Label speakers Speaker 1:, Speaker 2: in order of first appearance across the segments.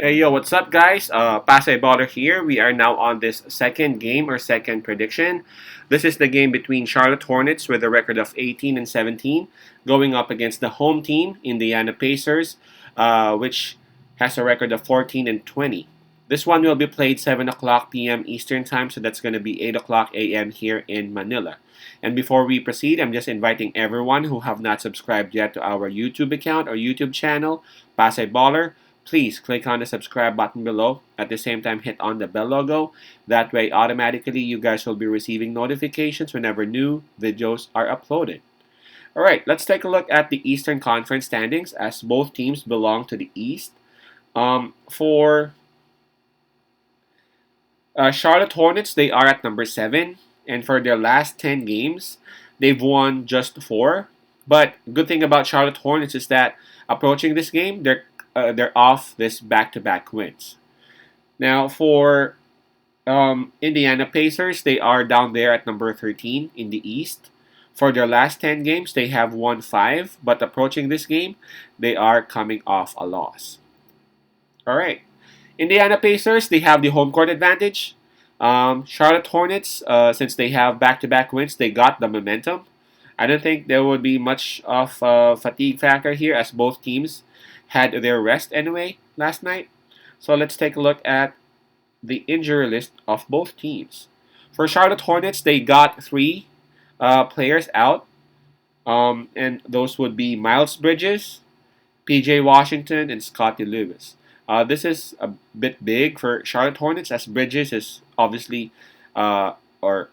Speaker 1: Hey yo, what's up, guys? Pasay Baller here. We are now on this second game or second prediction. This is the game between Charlotte Hornets with a record of 18 and 17, going up against the home team, Indiana Pacers, which has a record of 14 and 20. This one will be played 7 o'clock p.m. Eastern Time, so that's going to be 8 o'clock a.m. here in Manila. And before we proceed, I'm just inviting everyone who have not subscribed yet to our YouTube account or YouTube channel, Pasay Baller. Please click on the subscribe button below. At the same time, hit on the bell logo. That way, automatically, you guys will be receiving notifications whenever new videos are uploaded. All right, let's take a look at the Eastern Conference standings as both teams belong to the East. For Charlotte Hornets, they are at number 7. And for their last 10 games, they've won just 4. But good thing about Charlotte Hornets is that approaching this game, they're off this back-to-back wins. Now for Indiana Pacers, they are down there at number 13 in the East. For their last 10 games, they have won 5, but approaching this game, they are coming off a loss. All right. Indiana Pacers, they have the home court advantage. Charlotte Hornets, since they have back-to-back wins, they got the momentum. I don't think there would be much of a fatigue factor here as both teams had their rest anyway last night. So let's take a look at the injury list of both teams. For Charlotte Hornets, they got 3 players out, and those would be Miles Bridges, PJ Washington, and Scotty Lewis. This is a bit big for Charlotte Hornets as Bridges is obviously or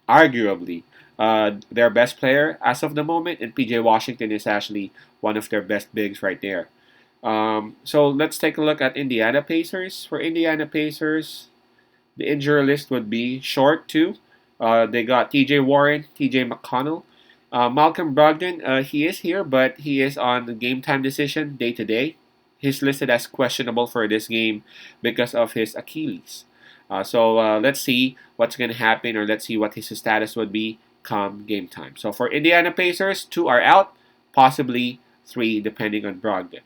Speaker 1: arguably their best player as of the moment, and PJ Washington is actually one of their best bigs right there. So let's take a look at Indiana Pacers. For Indiana Pacers, the injury list would be short too. They got TJ Warren, TJ McConnell. Malcolm Brogdon, he is here, but he is on the game time decision day to day. He's listed as questionable for this game because of his Achilles. So let's see what's going to happen, or let's see what his status would be come game time. So for Indiana Pacers, 2 are out, possibly 3 depending on Brogdon.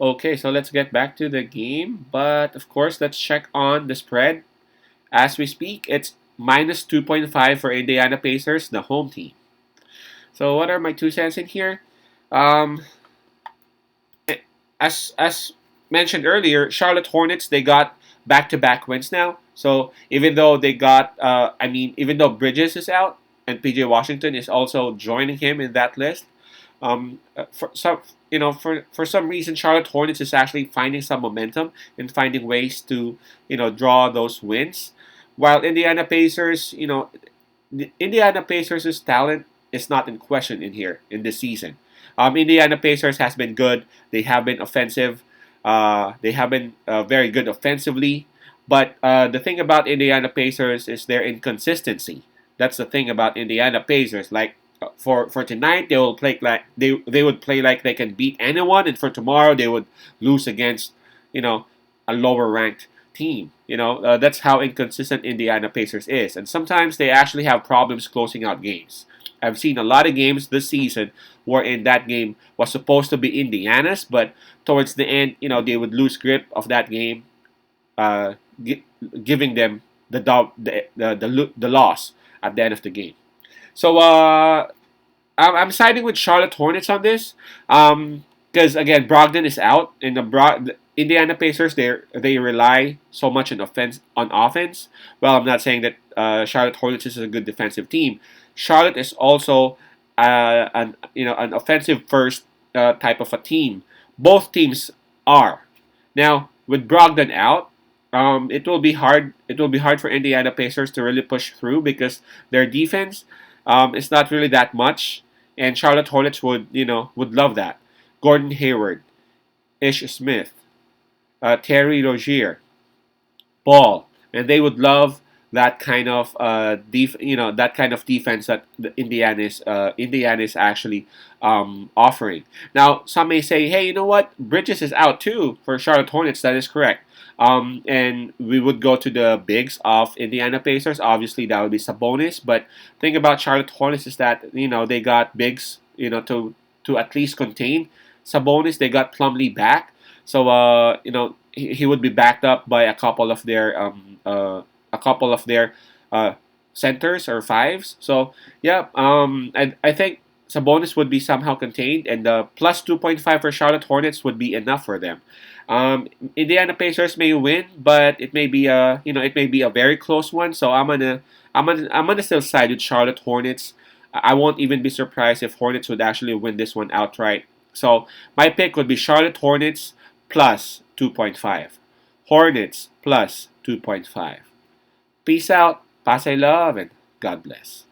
Speaker 1: Okay, so let's get back to the game. But of course, let's check on the spread. As we speak, it's minus 2.5 for Indiana Pacers, the home team. So what are my 2 cents in here? Um, as mentioned earlier, Charlotte Hornets, they got back-to-back wins now. So even though they got, even though Bridges is out and PJ Washington is also joining him in that list, for some for some reason Charlotte Hornets is actually finding some momentum and finding ways to draw those wins, while Indiana Pacers, the Indiana Pacers' talent is not in question in here in this season. Indiana Pacers has been good. They have been offensive. They have been very good offensively. But the thing about Indiana Pacers is their inconsistency. That's the thing about Indiana Pacers. Like for tonight, they will play like they would play like they can beat anyone, and for tomorrow they would lose against a lower ranked team. That's how inconsistent Indiana Pacers is, and sometimes they actually have problems closing out games. I've seen a lot of games this season wherein that game was supposed to be Indiana's, but towards the end, they would lose grip of that game, uh, gi- giving them the loss at the end of the game. So I'm siding with Charlotte Hornets on this, because again Brogdon is out, and the Indiana Pacers they rely so much on offense. Well, I'm not saying that Charlotte Hornets is a good defensive team. Charlotte is also an offensive first type of a team. Both teams are. Now with Brogdon out, it will be hard. It will be hard for Indiana Pacers to really push through because their defense is not really that much, and Charlotte Hornets would love that. Gordon Hayward, Ish Smith, Terry Rozier, Ball, and they would love that kind of that kind of defense that Indiana is actually offering. Now, some may say, hey, you know what? Bridges is out too for Charlotte Hornets. That is correct. And we would go to the bigs of Indiana Pacers. Obviously, that would be Sabonis. But thing about Charlotte Hornets is that they got bigs to at least contain Sabonis. They got Plumlee back. So he would be backed up by a couple of their uh, centers or fives. So yeah, I think Sabonis would be somehow contained, and the plus 2.5 for Charlotte Hornets would be enough for them. Indiana Pacers may win, but it may be a very close one. So I'm gonna still side with Charlotte Hornets. I won't even be surprised if Hornets would actually win this one outright. So my pick would be Charlotte Hornets plus 2.5. Hornets plus 2.5. Peace out, pass I love, and God bless.